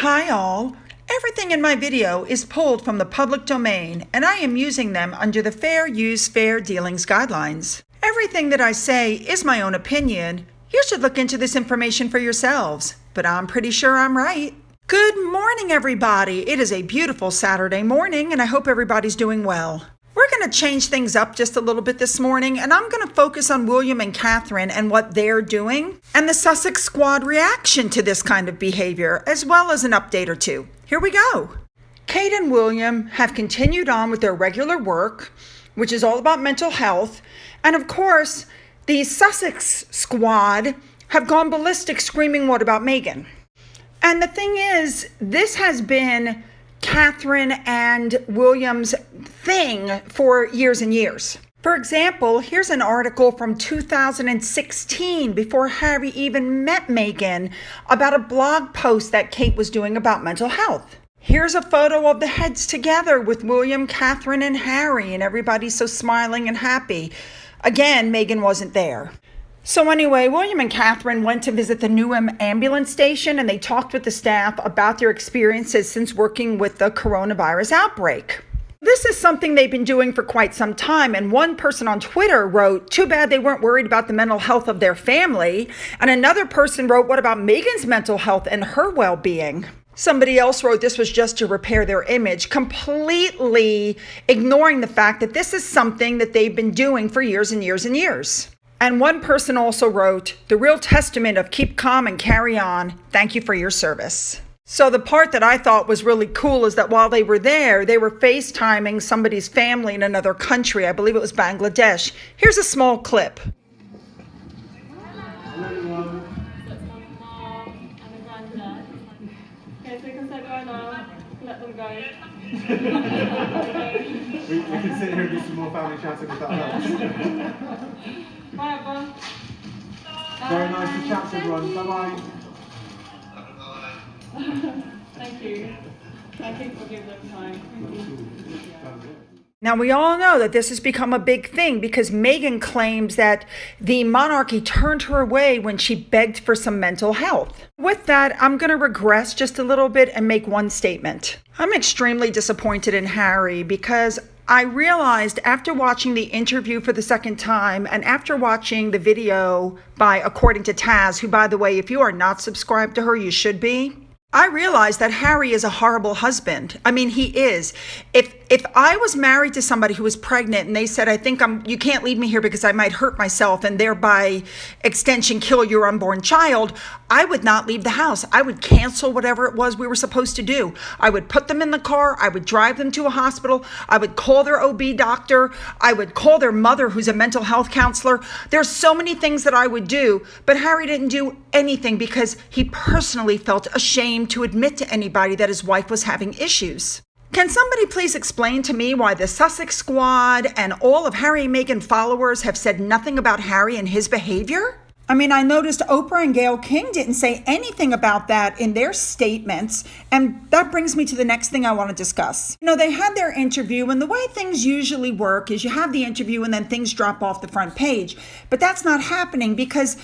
Hi all. Everything in my video is pulled from the public domain and I am using them under the Fair Use Fair Dealings guidelines. Everything that I say is my own opinion. You should look into this information for yourselves, but I'm pretty sure I'm right. Good morning, everybody. It is a beautiful Saturday morning and I hope everybody's doing well. We're going to change things up just a little bit this morning, and I'm going to focus on William and Catherine and what they're doing, and the Sussex Squad reaction to this kind of behavior, as well as an update or two. Here we go. Kate and William have continued on with their regular work, which is all about mental health, and of course, the Sussex Squad have gone ballistic screaming, "What about Meghan?" And the thing is, this has been Catherine and William's thing for years and years. For example, here's an article from 2016, before Harry even met Meghan, about a blog post that Kate was doing about mental health. Here's a photo of the heads together with William, Catherine, and Harry, and everybody's so smiling and happy. Again, Meghan wasn't there. So anyway, William and Catherine went to visit the Newham ambulance station and they talked with the staff about their experiences since working with the coronavirus outbreak. This is something they've been doing for quite some time, and one person on Twitter wrote, "Too bad they weren't worried about the mental health of their family." And another person wrote, "What about Meghan's mental health and her well-being?" Somebody else wrote this was just to repair their image, completely ignoring the fact that this is something that they've been doing for years and years and years. And one person also wrote, "The real testament of keep calm and carry on. Thank you for your service." So the part that I thought was really cool is that while they were there, they were FaceTiming somebody's family in another country. I believe it was Bangladesh. Here's a small clip. We can sit here and do some more family chatting if that helps. Bye, everyone. Very nice to chat to everyone. Bye-bye. Thank you. Thank you for giving them time. Thank you. Now, we all know that this has become a big thing because Meghan claims that the monarchy turned her away when she begged for some mental health. With that, I'm going to regress just a little bit and make one statement. I'm extremely disappointed in Harry because I realized after watching the interview for the second time and after watching the video by According to Taz, who, by the way, if you are not subscribed to her, you should be. I realized that Harry is a horrible husband. I mean, he is. If I was married to somebody who was pregnant and they said, you can't leave me here because I might hurt myself and thereby extension kill your unborn child, I would not leave the house. I would cancel whatever it was we were supposed to do. I would put them in the car. I would drive them to a hospital. I would call their OB doctor. I would call their mother, who's a mental health counselor. There's so many things that I would do, but Harry didn't do anything because he personally felt ashamed to admit to anybody that his wife was having issues. Can somebody please explain to me why the Sussex Squad and all of Harry and Meghan followers have said nothing about Harry and his behavior? I mean, I noticed Oprah and Gayle King didn't say anything about that in their statements, and that brings me to the next thing I want to discuss. You know, they had their interview, and the way things usually work is you have the interview and then things drop off the front page, but that's not happening because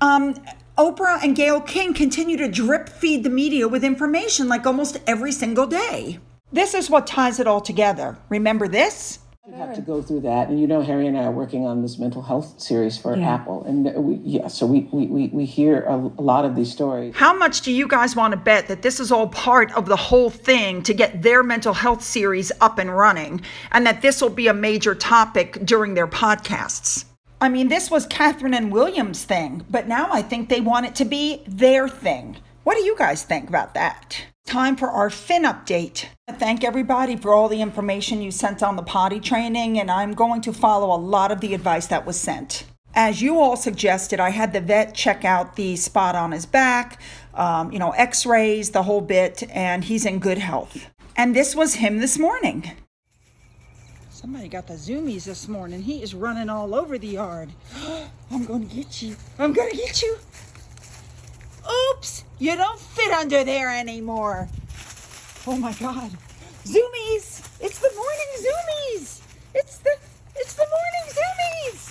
Oprah and Gayle King continue to drip feed the media with information like almost every single day. This is what ties it all together. Remember this? You have to go through that, and you know Harry and I are working on this mental health series for Apple, and we hear a lot of these stories. How much do you guys want to bet that this is all part of the whole thing to get their mental health series up and running, and that this will be a major topic during their podcasts? I mean, this was Catherine and William's thing, but now I think they want it to be their thing. What do you guys think about that? Time for our Finn update. I thank everybody for all the information you sent on the potty training, and I'm going to follow a lot of the advice that was sent. As you all suggested, I had the vet check out the spot on his back, x-rays, the whole bit, and he's in good health. And this was him this morning. Somebody got the zoomies this morning. He is running all over the yard. I'm going to get you. I'm going to get you. Oops, you don't fit under there anymore. Oh my God. Zoomies. It's the morning zoomies. It's the morning zoomies.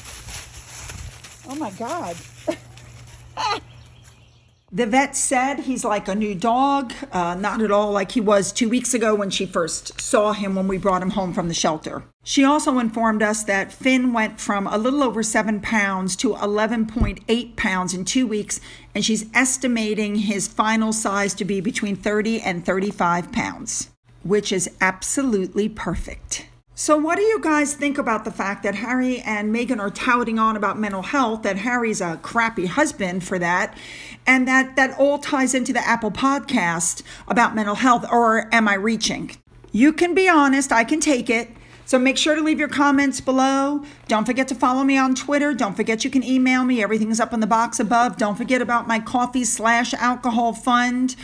Oh my God. The vet said he's like a new dog, not at all like he was 2 weeks ago when she first saw him when we brought him home from the shelter. She also informed us that Finn went from a little over 7 pounds to 11.8 pounds in 2 weeks, and she's estimating his final size to be between 30 and 35 pounds, which is absolutely perfect. So what do you guys think about the fact that Harry and Meghan are touting on about mental health, that Harry's a crappy husband for that, and that all ties into the Apple podcast about mental health, or am I reaching? You can be honest, I can take it. So make sure to leave your comments below. Don't forget to follow me on Twitter. Don't forget you can email me. Everything's up in the box above. Don't forget about my coffee/alcohol fund.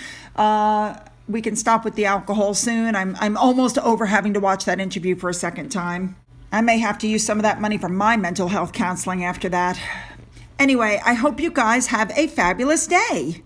We can stop with the alcohol soon. I'm almost over having to watch that interview for a second time. I may have to use some of that money for my mental health counseling after that. Anyway, I hope you guys have a fabulous day.